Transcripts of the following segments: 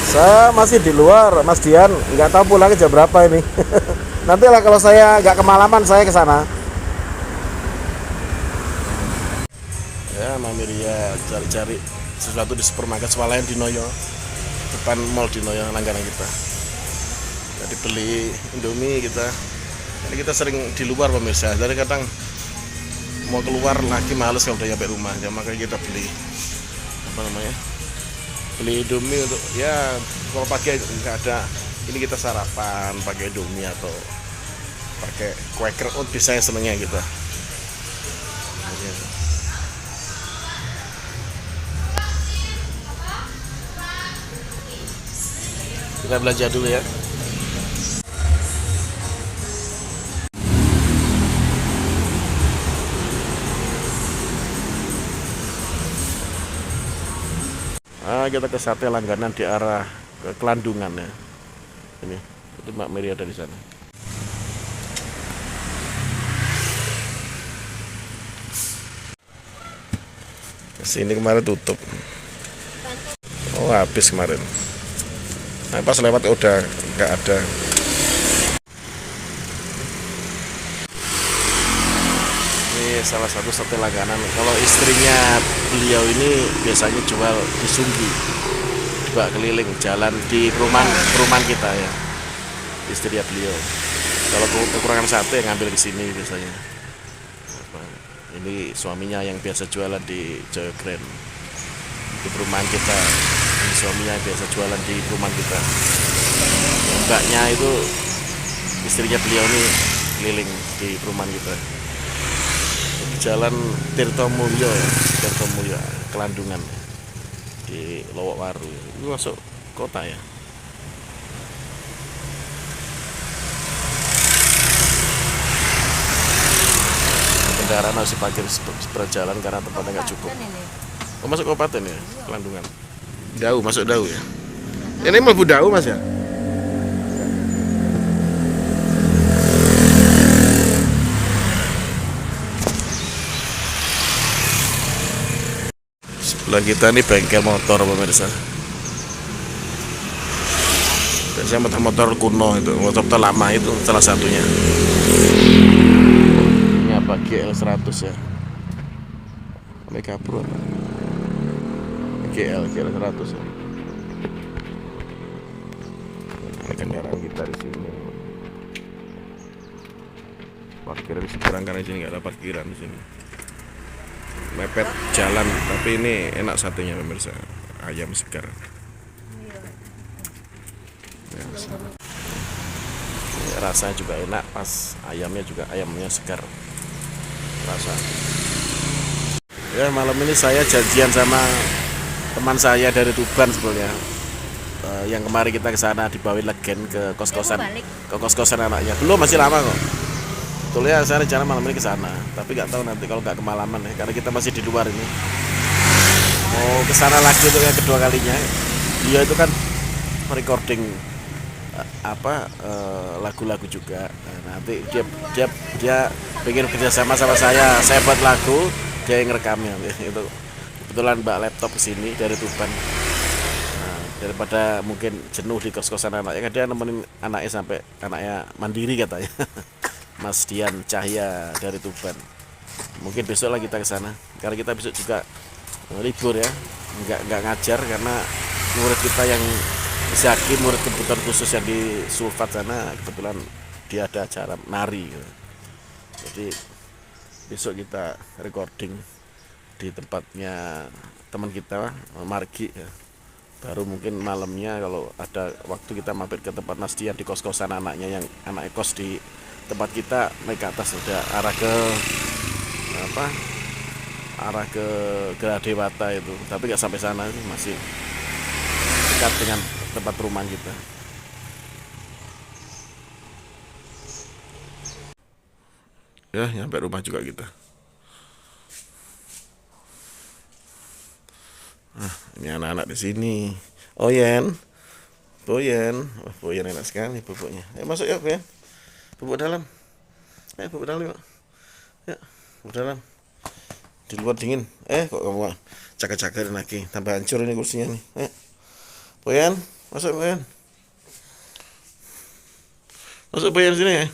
Saya masih di luar, Mas Dian. Nggak tahu pulangnya jam berapa ini. Nanti lah kalau saya nggak kemalaman saya ke sana. Ya, Mami Ria cari-cari sesuatu di supermarket swalayan di Noyo, depan mall di Noyo langganan kita. Jadi beli Indomie kita. Jadi kita sering di luar pemirsa. Jadi kadang mau keluar lagi males kalau udah nyampe rumah. Ya, makanya kita beli apa namanya? Beli Indomie untuk ya kalau pagi nggak ada ini kita sarapan pakai Indomie atau pakai Quaker Oat biasanya senengnya gitu. Kita belajar dulu ya. Kita ke sate langganan di arah ke Kelandungan ya. Ini itu Mbak Mary ada di sana. Sini kemarin tutup. Oh habis kemarin. Nah, pas lewat udah nggak ada. Ini salah satu sate langganan. Kalau istrinya beliau ini biasanya jual di Sunggi, juga keliling jalan di perumahan kita ya. Istrinya beliau. Kalau kekurangan sate ngambil di sini biasanya. Ini suaminya yang biasa jualan di Joyo Grand di perumahan kita. Ini suaminya yang biasa jualan di perumahan kita. Mbaknya itu istrinya beliau ini keliling di perumahan kita. Jalan Tirto Mulyo ya, Tirto Mulyo Kelandungan di Lowokwaru. Itu masuk kota ya. Kendaraan harus diparkir berjalan karena tempatnya nggak cukup. Oh masuk kabupaten ya, Kelandungan. Dau, masuk Dau ya. Ini mlebu Dau Mas ya. Sebelah kita ini bengkel motor pemirsa. Biasanya motor-motor kuno itu, motor lama itu salah satunya. Ini apa GL100 ya? Mega Pro apa? GL100 ya. Ini kendaraan kita di sini. Parkir di seberang karena di sini nggak ada parkiran di sini. Mepet jalan, tapi ini enak satenya pemirsa, ayam segar. Ya, rasanya juga enak, pas ayamnya juga ayamnya segar rasa. Ya malam ini saya janjian sama teman saya dari Tuban sebetulnya. Yang kemarin kita ke sana dibawain legen ke kos-kosan anaknya. Belum, masih lama kok. Sebetulnya saya rencana malam ini ke sana, tapi nggak tahu nanti kalau nggak kemalaman ya, karena kita masih di luar ini. Mau ke sana lagi untuk yang kedua kalinya. Dia itu kan recording lagu-lagu juga. Nah, nanti dia pengen kerjasama sama saya buat lagu, dia yang ngerekamnya. Itu kebetulan Mbak laptop kesini dari Tuban. Nah, daripada mungkin jenuh di kos-kosan anaknya, kan dia nemenin anaknya sampai anaknya mandiri katanya. Mas Dian Cahya dari Tuban. Mungkin besok lah kita ke sana. Karena kita besok juga libur ya. Nggak ngajar karena murid kita yang Zaki, murid kebutuhan khusus yang di Sulfat sana, kebetulan dia ada acara nari gitu. Jadi besok kita recording di tempatnya teman kita Margi ya. Baru mungkin malamnya kalau ada waktu kita mampir ke tempat Mas Dian di kos-kosan anaknya, yang anak kos di tempat kita naik ke atas udah arah ke Gradewata itu, tapi nggak sampai sana, itu masih dekat dengan tempat perumahan kita. Ya nyampe rumah juga kita. Ini anak-anak di sini. Oyen, Boyen, Boyen enak sekali bubuknya. Masuk ya Boyen. Bubuk dalam. Bubuk dalam yuk. Ya, bubuk dalam. Di luar dingin. Kok kamu cakar-cakarin lagi. Tambah hancur ini kursinya nih. Boyan. Masuk Boyan. Masuk Boyan sini ya.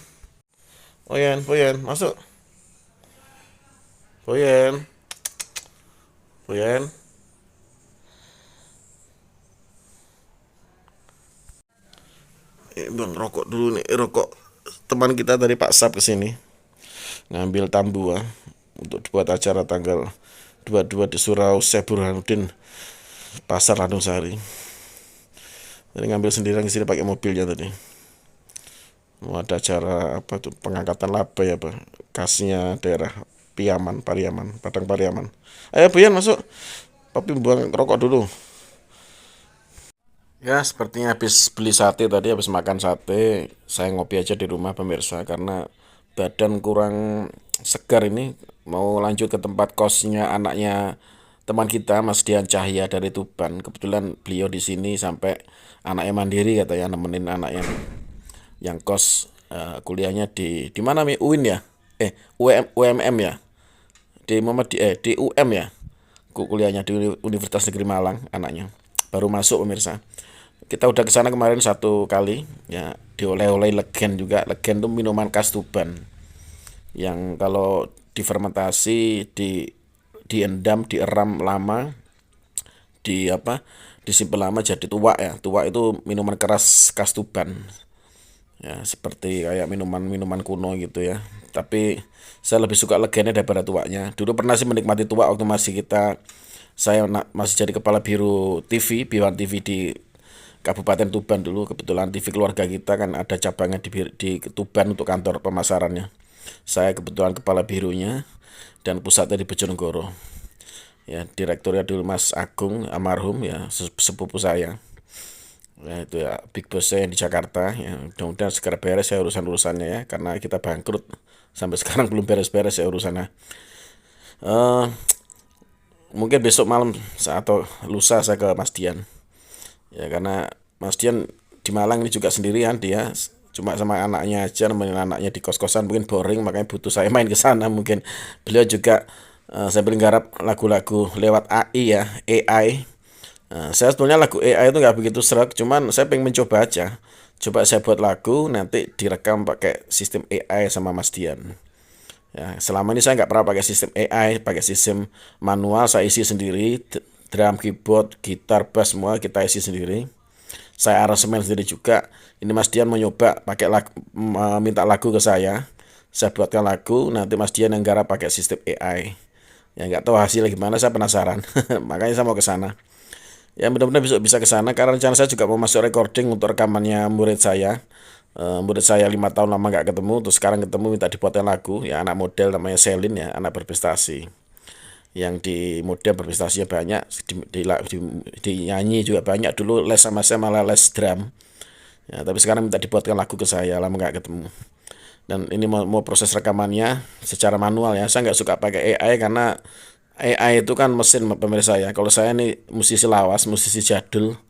Boyan, masuk. Boyan, Boyan. Bang, rokok dulu nih, rokok teman kita tadi Pak Sap kesini ngambil tambua untuk buat acara tanggal 22 di Surau Syekh Burhanuddin Pasar Landung Sari. Jadi ngambil sendirian di sini pakai mobilnya tadi. Mau ada acara apa tuh pengangkatan laba ya Pak, kasnya daerah Pariaman, Padang Pariaman. Ayo Buyan masuk. Papi buang rokok dulu. Ya, sepertinya habis beli sate tadi, habis makan sate, saya ngopi aja di rumah pemirsa karena badan kurang segar ini. Mau lanjut ke tempat kosnya anaknya teman kita, Mas Dian Cahya dari Tuban. Kebetulan beliau di sini sampai anaknya mandiri katanya nemenin anaknya yang kos kuliahnya di mana Mi? UIN ya? UMM ya? Di UM ya? Kuliahnya di Universitas Negeri Malang anaknya. Baru masuk pemirsa. Kita udah kesana kemarin satu kali ya, dioleh-oleh legen juga. Legen itu minuman khas Tuban yang kalau difermentasi, diendam, dieram lama, di apa, disimpan lama jadi tua ya. Tua itu minuman keras khas Tuban ya, seperti kayak minuman-minuman kuno gitu ya. Tapi saya lebih suka legennya daripada tuanya. Dulu pernah sih menikmati tua waktu saya masih jadi kepala biro TV, Biwan TV di Kabupaten Tuban dulu. Kebetulan TV keluarga kita kan ada cabangnya di Tuban untuk kantor pemasarannya. Saya kebetulan kepala bironya dan pusatnya di Bojonegoro. Ya, direkturnya dulu Mas Agung almarhum ya, sepupu saya. Ya, itu ya big bossnya yang di Jakarta ya. Mudah-mudahan segera beres ya urusan-urusannya ya, karena kita bangkrut sampai sekarang belum beres-beres ya urusannya. Eh, Mungkin besok malam atau lusa saya ke Mas Dian. Ya karena Mas Dian di Malang ini juga sendirian, dia cuma sama anaknya aja, nemenin anaknya di kos-kosan, mungkin boring makanya butuh saya main ke sana. Mungkin beliau juga sambil nggarap lagu-lagu lewat AI ya, AI. Saya sebetulnya lagu AI itu nggak begitu serak, cuman saya pengen mencoba aja. Coba saya buat lagu, nanti direkam pakai sistem AI sama Mas Dian. Ya, selama ini saya nggak pernah pakai sistem AI, pakai sistem manual, saya isi sendiri, drum, keyboard, gitar, bass semua kita isi sendiri. Saya aransemen sendiri juga. Ini Mas Dian mau nyoba pakai lagu, minta lagu ke saya buatkan lagu, nanti Mas Dian yang garap pakai sistem AI. Ya nggak tahu hasilnya gimana, saya penasaran. Makanya saya mau ke sana. Ya mudah-mudahan besok bisa ke sana karena rencana saya juga mau masuk recording untuk rekamannya murid saya. Murid saya 5 tahun lama nggak ketemu, terus sekarang ketemu minta dibuatkan lagu. Ya anak model namanya Selin ya, anak berprestasi. Yang di model berprestasinya banyak, dinyanyi juga banyak. Dulu les sama saya malah les drum. Ya, tapi sekarang minta dibuatkan lagu ke saya, lama nggak ketemu. Dan ini mau proses rekamannya secara manual ya. Saya nggak suka pakai AI karena AI itu kan mesin pemirsa ya. Kalau saya nih musisi lawas, musisi jadul,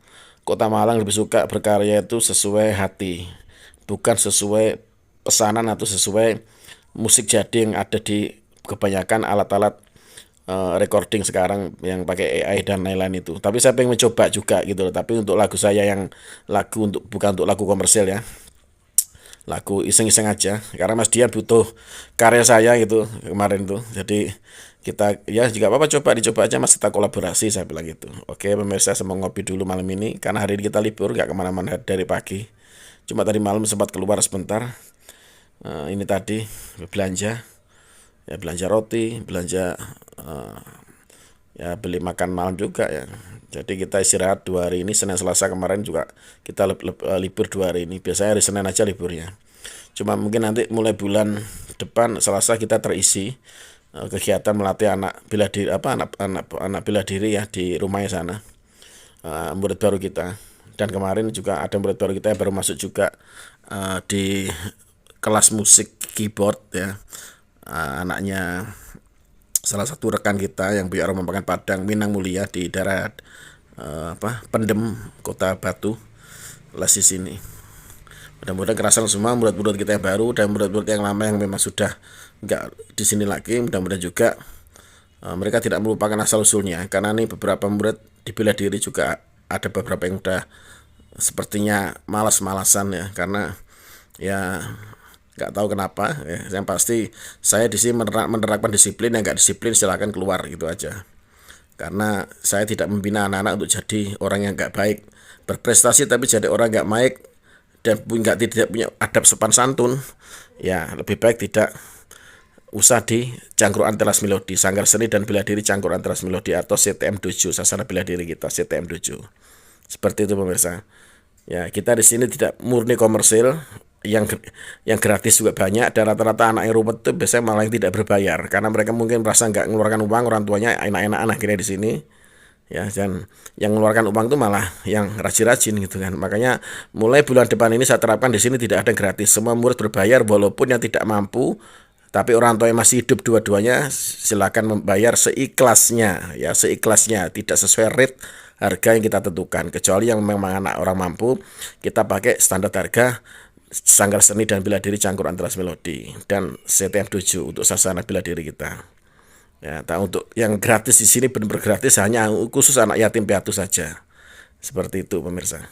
Kota Malang lebih suka berkarya itu sesuai hati, bukan sesuai pesanan atau sesuai musik jadi yang ada di kebanyakan alat-alat recording sekarang yang pakai AI dan lain-lain itu. Tapi saya pengen mencoba juga gitu loh. Tapi untuk lagu saya yang lagu untuk bukan untuk lagu komersil ya, lagu iseng-iseng aja. Karena Mas Dian butuh karya saya gitu kemarin tuh. Jadi kita ya jika apa-apa dicoba aja Mas, kita kolaborasi saya bilang gitu. Oke pemirsa, saya mau ngopi dulu malam ini karena hari ini kita libur nggak kemana-mana dari pagi. Cuma tadi malam sempat keluar sebentar. Ini tadi belanja, ya belanja roti, belanja ya beli makan malam juga ya. Jadi kita istirahat 2 hari ini, Senin Selasa kemarin juga kita libur 2 hari ini. Biasanya hari Senin aja liburnya. Cuma mungkin nanti mulai bulan depan Selasa kita terisi kegiatan melatih anak bela diri anak bela diri ya di rumahnya sana. Murid baru kita. Dan kemarin juga ada murid baru kita yang baru masuk juga di kelas musik keyboard ya. Anaknya salah satu rekan kita yang punya rumah makan Padang Minang Mulia di daerah Pendem Kota Batu, les di sini. Mudah-mudahan kerasan semua murid-murid kita yang baru dan murid-murid yang lama yang memang sudah nggak di sini lagi. Mudah-mudahan juga mereka tidak melupakan asal usulnya, karena nih beberapa murid di bela diri juga ada beberapa yang udah sepertinya malas-malasan ya, karena ya nggak tahu kenapa ya. Yang pasti saya di sini menerapkan disiplin, yang nggak disiplin silakan keluar gitu aja. Karena saya tidak membina anak-anak untuk jadi orang yang nggak baik, berprestasi tapi jadi orang nggak baik dan tidak punya adab sopan santun, ya lebih baik tidak usah di Cangkruk Antiras Melodi, Sanggar Seni dan Bela Diri Cangkruk Antiras Melodi atau CTM 7, Sasana Bela Diri kita CTM 7. Seperti itu pemirsa. Ya, kita di sini tidak murni komersil, yang gratis juga banyak, dan rata-rata anak yang ruwet itu biasanya malah yang tidak berbayar karena mereka mungkin merasa nggak mengeluarkan uang, orang tuanya enak-enakan akhirnya di sini. Ya, dan yang mengeluarkan uang itu malah yang rajin-rajin gitu kan. Makanya mulai bulan depan ini saya terapkan di sini tidak ada yang gratis, semua murid berbayar, walaupun yang tidak mampu tapi orang tua yang masih hidup dua-duanya silakan membayar seikhlasnya, ya seikhlasnya, tidak sesuai rate harga yang kita tentukan. Kecuali yang memang anak orang mampu, kita pakai standar harga Sanggar Seni dan Bela Diri Cangkruk Antiras Melodi dan CTM 7 untuk sasana bela diri kita. Ya, untuk yang gratis di sini benar-benar gratis, hanya khusus anak yatim piatu saja. Seperti itu pemirsa.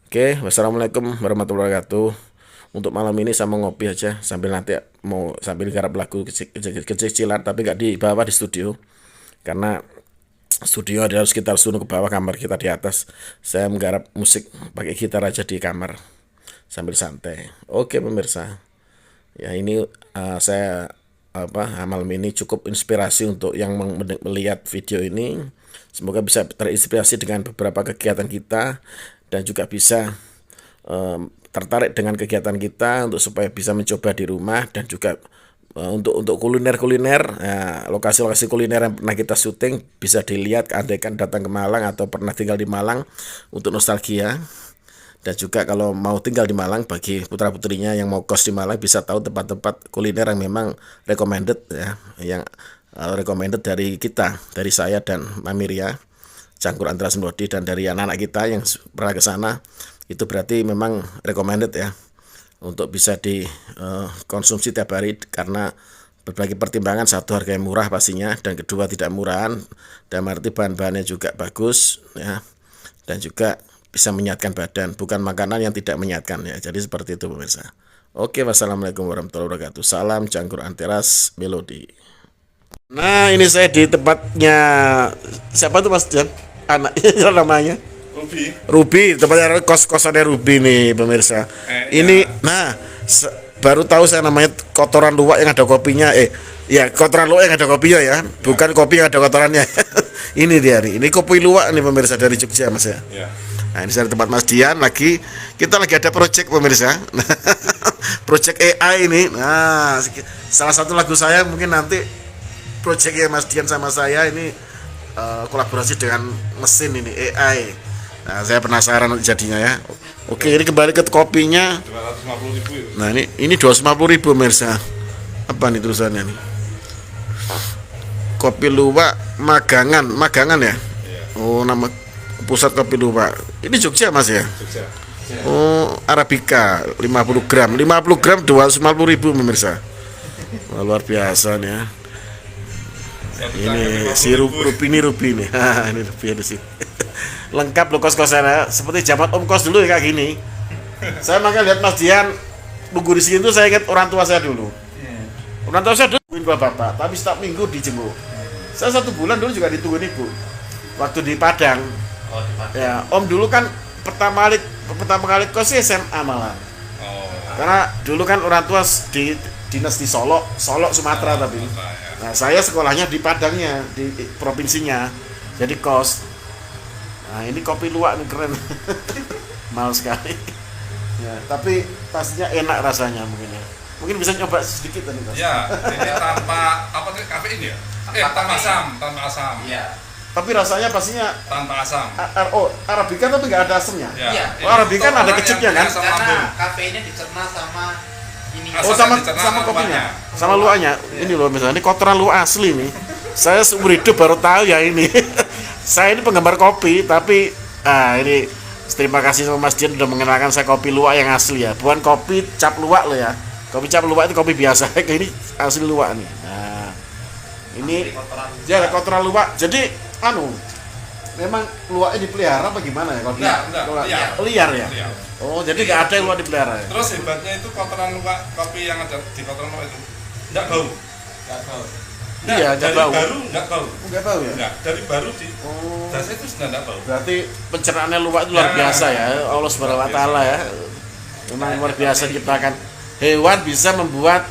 Oke, wassalamualaikum warahmatullahi wabarakatuh. Untuk malam ini sama ngopi aja sambil nanti mau sambil garap lagu kecil-kecilan, tapi nggak di bawah di studio karena studio harus kita suruh ke bawah, kamar kita di atas. Saya menggarap musik pakai gitar aja di kamar sambil santai. Oke pemirsa, ya ini saya malam ini cukup inspirasi untuk yang melihat video ini. Semoga bisa terinspirasi dengan beberapa kegiatan kita dan juga bisa tertarik dengan kegiatan kita untuk supaya bisa mencoba di rumah, dan juga untuk kuliner lokasi-lokasi kuliner yang pernah kita syuting bisa dilihat andaikan datang ke Malang atau pernah tinggal di Malang untuk nostalgia. Dan juga kalau mau tinggal di Malang, bagi putra-putrinya yang mau kos di Malang bisa tahu tempat-tempat kuliner yang memang recommended ya, yang recommended dari kita, dari saya dan Mamiria Cangkruk Antiras Melodi, dan dari anak-anak kita yang pernah ke sana. Itu berarti memang recommended ya untuk bisa dikonsumsi tiap hari, karena berbagai pertimbangan, satu harga yang murah pastinya, dan kedua tidak murahan, dan arti bahan-bahannya juga bagus ya, dan juga bisa menyehatkan badan, bukan makanan yang tidak menyehatkan ya. Jadi seperti itu pemirsa. Oke, wassalamualaikum warahmatullahi wabarakatuh. Salam Cangkruk Antiras Melodi. Nah, ini saya di tempatnya siapa tuh Mas Jan? Anaknya namanya Ruby, tempatnya kos-kosannya Ruby nih pemirsa. Ini ya. Baru tahu saya namanya kotoran luwak yang ada kopinya. Ya kotoran luwak yang ada kopinya ya, bukan kopi yang ada kotorannya. Ini dia nih, ini kopi luwak nih pemirsa dari Jogja Mas ya. Nah, ini saya di tempat Mas Dian lagi, kita lagi ada project pemirsa. Project AI ini. Nah, salah satu lagu saya mungkin nanti projectnya Mas Dian sama saya ini kolaborasi dengan mesin ini AI. Nah, saya penasaran jadinya ya. Oke, ini kembali ke kopinya. 250.000. Nah, ini 250.000 pemirsa. Apa nih tulisannya nih? Kopi luwak Magangan ya? Oh, nama pusat kopi luwak. Ini Jogja Mas ya? Jogja. Oh, Arabica 50 gram. 50 gram 250.000 pemirsa. Wah, luar biasa nih ya. Ini si Rupi nih. Ini Rupi di sini. Lengkap loh kos-kosannya, seperti zaman Om kos dulu ya kayak gini. Saya makanya lihat Mas Dian nunggu di sini tuh saya ingat orang tua saya dulu. Orang tua saya dulu nungguin bapak, tapi setiap minggu dijenguk. Saya 1 bulan dulu juga ditungguin ibu. Waktu di Padang. Oh, di Padang. Ya, Om dulu kan pertama kali kos SMA malah. Oh. Karena dulu kan orang tua di dinas di Solo Sumatera tapi. Nah, saya sekolahnya di Padangnya, di provinsinya. Jadi kos. Nah, ini kopi luwak nih keren. Mahal sekali. Ya, tapi pastinya enak rasanya mungkin ya. Mungkin bisa coba sedikit tadi Mas. Ya, ini tanpa kafein ya? Tanpa asam. Iya. Tapi rasanya pastinya tanpa asam. Arabica tapi nggak ada asamnya. Iya. Arabica kan ada kecutnya kan? Karena kafeinnya dicerna sama ini. Sama kopinya. Sama luwaknya. Ini loh misalnya, ini kotoran luwak asli nih. Saya seumur hidup baru tahu ya ini. Saya ini penggemar kopi, tapi ini terima kasih sama Mas Dian udah mengenalkan saya kopi luwak yang asli ya, bukan kopi cap luwak loh ya. Kopi cap luwak itu kopi biasa, ini asli luwak nih. Nah, ini ya kotoran luwak. Jadi memang luwaknya dipelihara apa gimana ya? Kalau Enggak, kalau- liar. liar ya? Liar. Oh, jadi nggak ada yang luwak dipelihara ya? Terus hebatnya itu kotoran luwak kopi yang ada di kotoran luwak itu enggak bau. Nggak tahu. Nah, Iya, nggak dari bau. baru enggak bau. Nggak tahu ya? Enggak, dari baru di Oh. dasar itu sudah enggak bau. Berarti pencernaannya luwak itu luar Ya. biasa ya. Allah Subhanahu wa taala ya. Memang luar biasa ciptakan hewan bisa membuat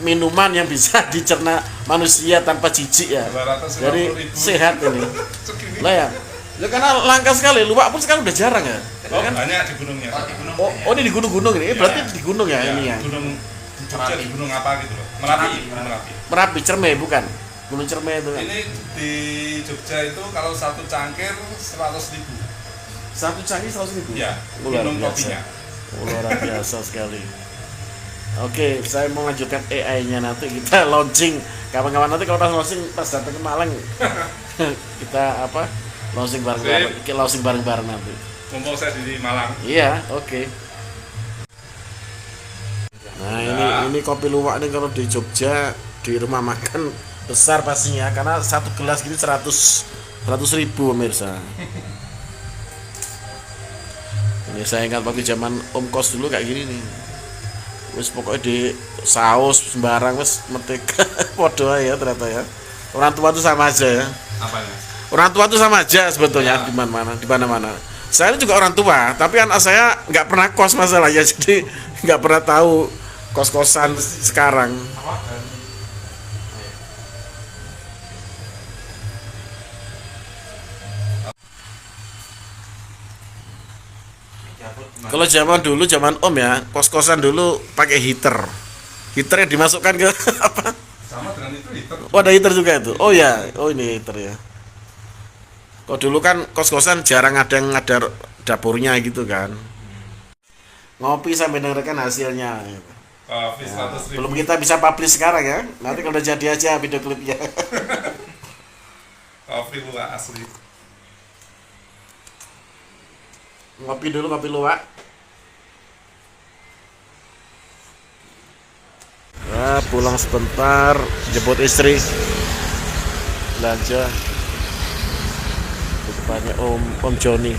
minuman yang bisa dicerna manusia tanpa jijik ya. 250.000. Jadi sehat ini. Segini. Lah ya. Ya karena langka sekali, luwak pun sekarang udah jarang ya. Oh, Ya kan? banyak di gunungnya. Oh, di gunung. Oh, ini di gunung-gunung ini. Berarti di gunung ya Iya, ini ya. Gunung di Jogja Merapi. di gunung apa gitu loh. Merapi, Merapi. Gunung Merapi. Merapi Cerme bukan? Gunung Cerme itu kan. Ini di Jogja itu kalau satu cangkir 100.000. Satu cangkir 100.000. Ya, Luar minum biasa. kopinya. Luar biasa sekali. Oke, saya mau lanjutkan AI-nya nanti kita launching. Kawan-kawan nanti kalau pas launching pas datang ke Malang kita apa? Launching bareng-bareng, kita launching bareng-bareng nanti. Mumpung saya di Malang. Iya, oke. Nah, ini kopi luwak nih kalau di Jogja di rumah makan besar pastinya karena satu gelas gini 100.000 pemirsa. Ini saya ingat waktu zaman Om Kos dulu kayak gini nih. Wis pokoknya di saus sembarang wis merdeka podo ya ternyata ya. Orang tua itu sama aja ya. Apanya? Orang tua itu sama aja sebetulnya Ya. di mana-mana. Saya juga orang tua, tapi anak saya nggak pernah kos masalahnya, jadi nggak pernah tahu kos-kosan sekarang. Kalau zaman dulu, zaman Om ya, kos-kosan dulu pakai heater. Heater yang dimasukkan ke apa? Sama dengan itu liter. Oh, ada heater juga itu. Oh ya, oh ini heater ya. Kalau dulu kan kos-kosan jarang ada yang ada dapurnya gitu kan. Ngopi sampai dengarkan hasilnya. Kopi 100.000. Belum kita bisa publish sekarang ya. Nanti kalau udah jadi aja video klipnya. Kopi luwak asli. Ngopi dulu, kopi luwak. Nah, pulang sebentar, jemput istri. Belanja. Di depannya Om Joni.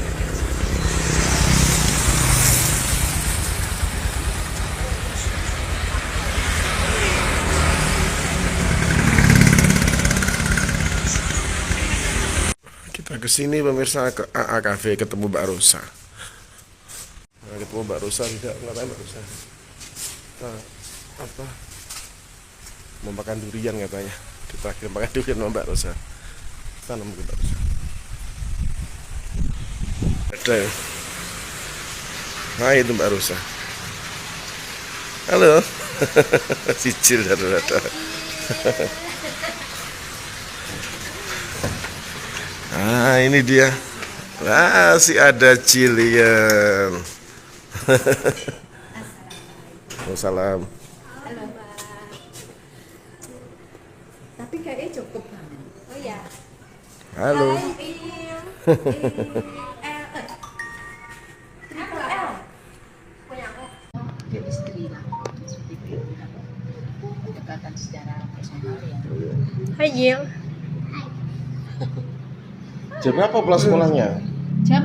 Kita kesini pemirsa ke AA Cafe ketemu Mbak Rosa. Nah, ketemu Mbak Rosa tidak ngapain Mbak Rosa? Nah, apa? Mau makan durian katanya. Kita akhirnya makan durian sama Mbak Rosa. Tanam ke Mbak Rosa. Ada ya? Hai itu Mbak Rosa. Halo. Sicil dada-dada. Ah ini dia. Masih ada Cilian. Salam. Halo Mbak. Tapi kayaknya cukup banget. Oh ya. Halo. Triple L. Punya aku. Dia istri lah seperti itu, pendekatan secara personal ya. Hai Gil. Jam berapa pulang sekolahnya? Jam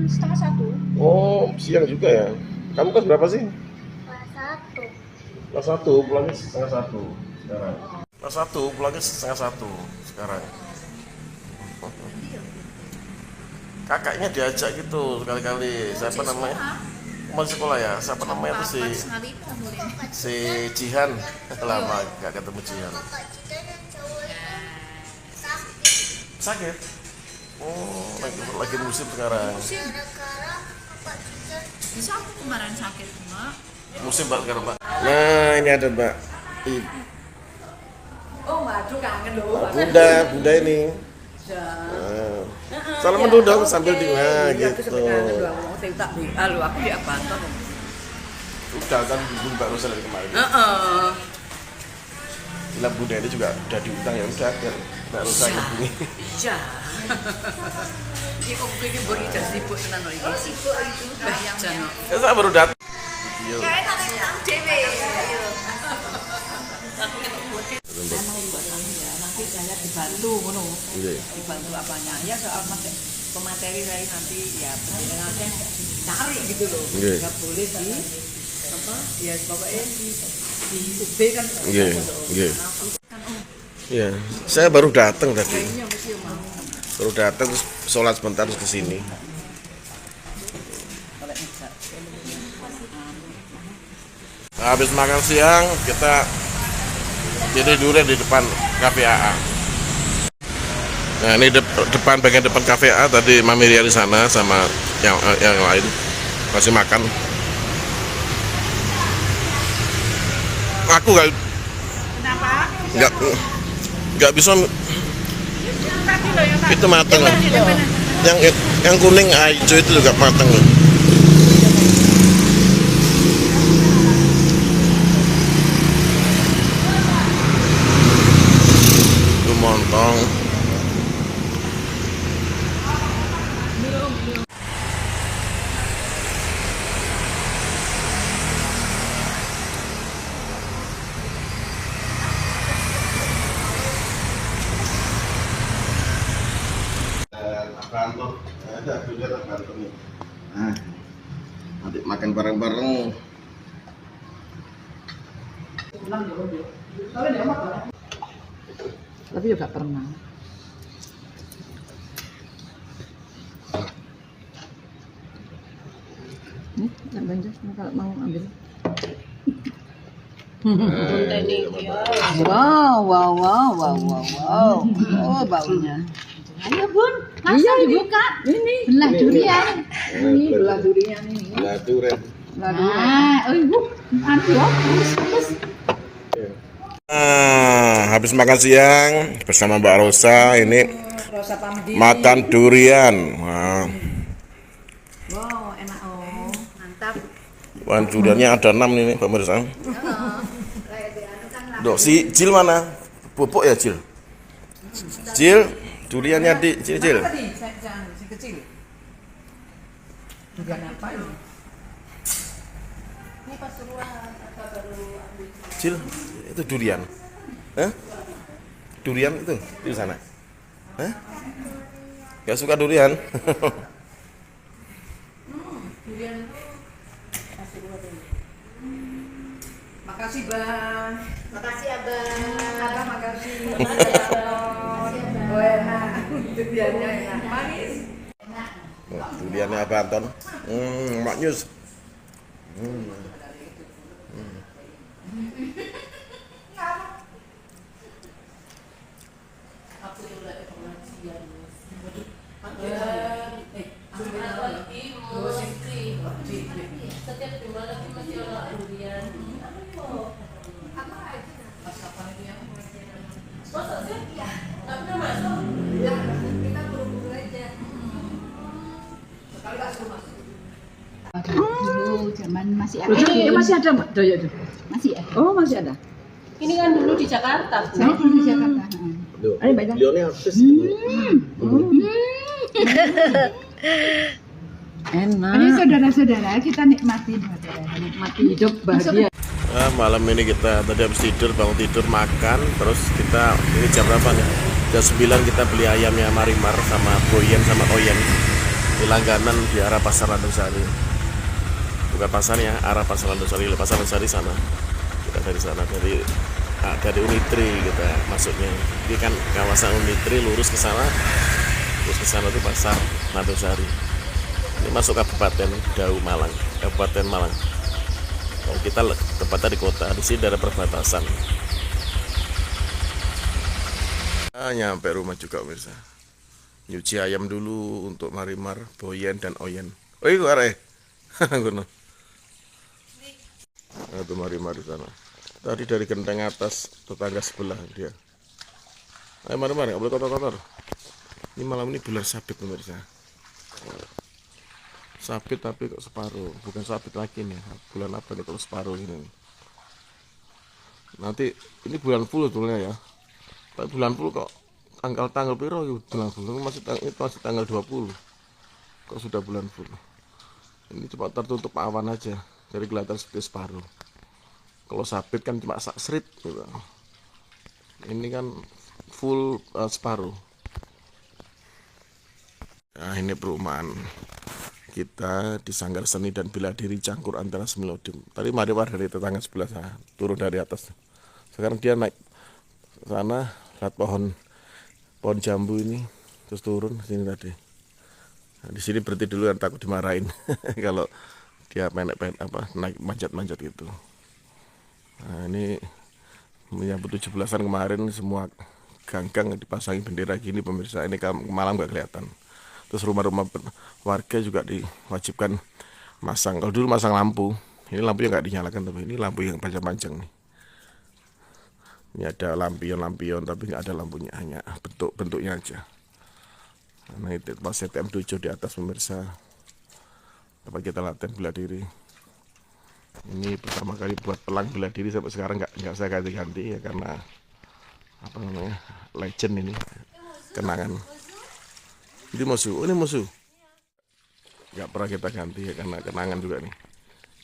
12:30. Oh, siang juga ya. Kamu kelas berapa sih? Kelas 1. Kelas 1, pulangnya setengah 1 sekarang. Kelas 1, pulangnya setengah 1 sekarang. Kakaknya diajak gitu sekali-kali. Siapa namanya? Masih sekolah ya? Siapa namanya tuh si Jihan. Lama gak ketemu Jihan. Sakit? Oh, lagi musim sekarang. Bisa aku kemarin sakit Mbak. Musim Mbak sekarang Mbak. Nah ini ada Mbak. Oh, madu kangen loh. Bunda ini. Nah, salam dulu dong sambil di gitu. Halo, aku di Abanto. Udah kan hubung Mbak Rosa dari kemarin. Lah Bunda ini juga udah diundang ya udah biar Mbak Rosa hubungi. Iya. Iki kok iki mbok iki sibuk tenan lho iki. Sibuk itu bayang jano. Ya saya baru datang. Video. Nanti saya di dibantu ngono. Nggih. Dibantu apanya? Ya soal pemateri saya nanti ya nanti cari gitu loh. Nggih. Enggak boleh di apa? Ya pokoknya di UB kan. Nggih, nggih. Iya, saya baru datang tadi. Kayaknya mesti mau. Baru datang terus sholat sebentar terus ke sini. Kalau bisa. Habis makan siang kita tidur di depan Cafe AA. Nah ini bagian depan Cafe AA tadi Mami Ria di sana sama yang lain masih makan. Aku nggak bisa itu matang lah. Yang kuning hijau itu juga matang loh. Montong. Kantor, kantor nih. Nah, nanti makan bareng-bareng. Tapi juga pernah. Nih, yang banyak kalau mau ambil. Wow. Oh, baunya. Ayo Bun, masa dibuka? Ini Belah durian. ini belah durian ini. Belah durian. Belah durian. Nah, oh Ibu, anu ya, terus. Habis makan siang bersama Mbak Rosa ini Rosa Pamdi. makan durian. Wah, Wow, enak oh. Mantap. wah duriannya ada 6 ini pemirsa. Dok, si Cil mana? Pupuk ya Cil? Cil, duriannya di Cil. Apa tadi? Jangan, si kecil. Durian apa ini? Cil, itu durian. Hah? Durian itu di sana. Hah? Gak suka durian? Durian. Makasih Bang. Makasih Abang. Abang makasih. Oh enak. Duriannya enak. Manis. Duriannya apa Anton? Maknyus. Dulu zaman masih ada. Ini masih ada Mbak Doyo itu? Masih ada. Oh masih ada. Ini kan dulu di Jakarta. Saya dulu di Jakarta. Ayo banyak. Beliaunya artis. Enak. Ini saudara-saudara kita nikmatin, Nikmati hidup bahagia. Malam ini kita tadi habis tidur, bangun tidur, makan, terus kita ini jam berapa nih? Jam 9 kita beli ayamnya Marimar sama Boyen sama Oyen di langganan di arah Pasar Landungsari. Bukan pasarnya, arah Pasar Landungsari, Pasar Landungsari sana. Kita dari sana dari Unitri kita masuknya. Ini kan kawasan Unitri lurus ke sana. Terus ke sana itu Pasar Landungsari. Ini masuk Kabupaten Dau Malang, Kabupaten Malang. Dan kita tempatnya di kota, di sini ada perbatasan. Nyampe rumah juga pemirsa. Nyuci ayam dulu untuk Marimar, Boyen dan Oyen. Oh itu arek. Gono. Itu Marimar di sana. Tadi dari genteng atas tetangga sebelah dia. Ayo Marimar, nggak boleh kotor-kotor. Ini malam ini bulan sabit pemirsa. Sabit tapi kok separuh, bukan sabit lagi nih. Bulan apa nih kalau separuh ini? Nanti ini bulan full sebetulnya ya. Tapi bulan full kok tanggal piro ya bulan full masih tanggal 20. Kok sudah bulan full. Ini cuma tertutup awan aja, jadi kelihatan seperti separuh. Kalau sabit kan cuma sak srit gitu. Ini kan full. full separuh. Nah, ini perumahan kita di Sanggar Seni dan Bela Diri Cangkur antara Semilodem. Tadi Marimar dari tetangga sebelah sana turun dari atas. Sekarang dia naik sana, lihat pohon jambu ini, terus turun sini tadi. Nah, di sini berhenti dulu kan takut dimarahin kalau dia naik manjat-manjat gitu. Nah, ini menyambut 17-an kemarin semua ganggang dipasangi bendera gini pemirsa. Ini malam gak kelihatan. Terus rumah-rumah warga juga diwajibkan masang. Kalau dulu masang lampu, ini lampunya nggak dinyalakan, tapi ini lampu yang panjang-panjang nih. Ini ada lampion tapi nggak ada lampunya, hanya bentuknya aja. Nah, itu pas CTM 7 di atas pemirsa. Tempat kita latihan bela diri. Ini pertama kali buat pelang bela diri, sampai sekarang nggak saya ganti-ganti ya, karena legend ini, kenangan. Ini musuh. Nggak pernah kita ganti ya, karena kenangan juga nih.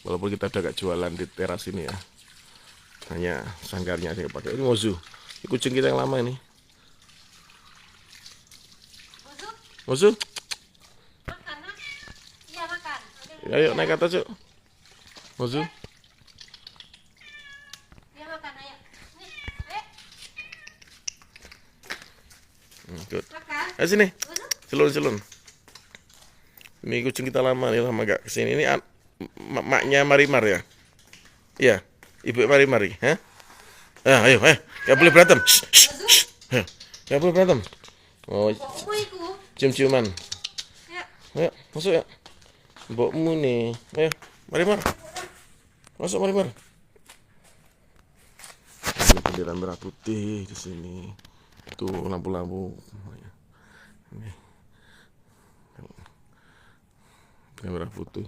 Walaupun kita udah gak jualan di teras ini ya, hanya sanggarnya aja pakai. Ini musuh. Ini kucing kita yang lama ini. Musuh. Makan, nak? Iya makan. Ayo naik ke atas yuk. Musuh. Iya makan, ayo. Nih, ayo. Good. Makan. Ayo sini. Celun. Ini kucing kita lama gak kesini. Ini maknya Marimar ya? Iya, ibu Marimar. Hah? Ayo. Gak boleh berantem. Gak boleh berantem. Oh, cium-ciuman. Ayo, masuk ya. Mbokmu nih. Ayo, Marimar. Masuk Marimar. Ini bendera merah putih di sini. Tuh lampu-lampu. Ini. Bendera merah putih.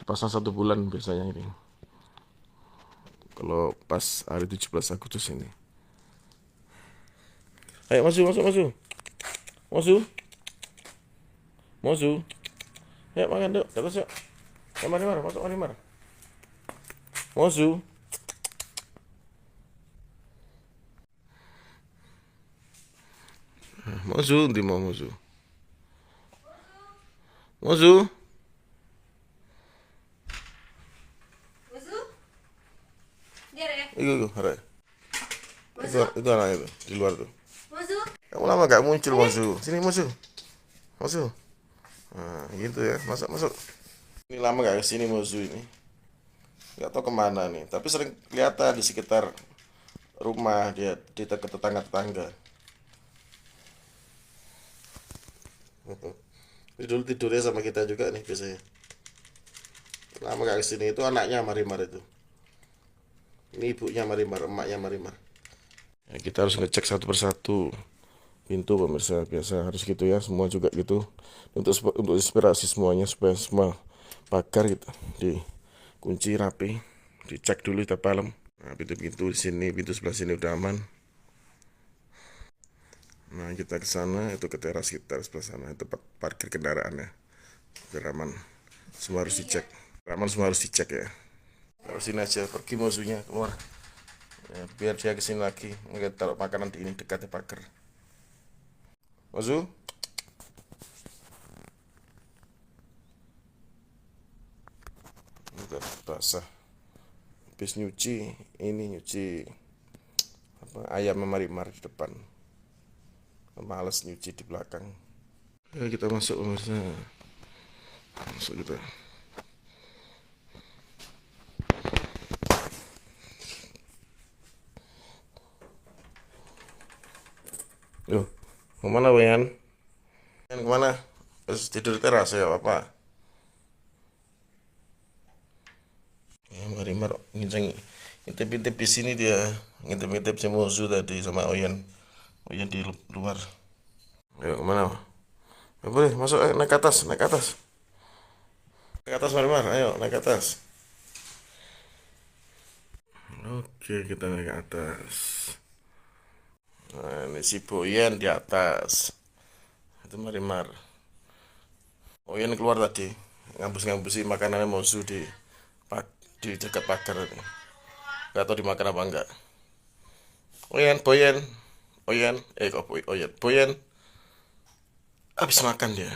Pasang 1 bulan biasanya ini. Kalau pas hari 17 Agustus ini. Ayo masuk. Ayo makan dulu, atas yuk. Ayo Marimar, masuk Marimar. Masuk. Masuk, nanti mau masuk. Itu, Hara. Itu anaknya tuh, di luar tuh. Kamu lama gak muncul, Mozu. Sini, Mozu. Nah, gitu ya, masuk. Ini lama gak kesini Mozu ini. Gak tahu kemana nih, tapi sering kelihatan di sekitar rumah dia, di tetangga-tetangga. Ini dulu tidurnya sama kita juga nih biasanya. Lama gak kesini, itu anaknya Marimar itu. Ini ibunya Marimar, emaknya Marimar. Ya, kita harus ngecek satu persatu pintu pemirsa, biasa harus gitu ya, semua juga gitu. Untuk inspirasi semuanya, supaya semua pagar gitu dikunci rapi, dicek dulu tiap malam. Nah, pintu-pintu di sini, pintu sebelah sini udah aman. Nah, kita ke sana, itu ke teras kita sebelah sana, tempat parkir kendaraan ya. Biar aman, semua harus dicek. Semua harus dicek ya. Harus sini aja, pergi musuhnya keluar. Ya, biar dia kesini lagi, nggak taruh makanan di ini dekatnya pagar. Musuh. Udah basah. Habis nyuci ayam Marimar di depan. Males nyuci di belakang. Ya, kita masuk pemirsa. Masuk kita. Yuk, kemana Wayan? Kemana? Terus tidur di teras ya apa? Ya, Marimar ngintip-ngintip di sini dia, ngintip-ngintip si Mozu tadi sama Oyan di luar. Ayo kemana? Ya boleh masuk, naik ke atas. Naik ke atas Marimar, ayo naik ke atas. Oke, kita naik ke atas. Nah, ini si Boyan di atas. Itu Marimar. Oyan keluar tadi, ngambus-ngambusi makanannya Mozu di dekat pagar ini. Gak tahu dimakan apa enggak. Boyan, Oyen, kok Boyen. Boyen habis makan dia.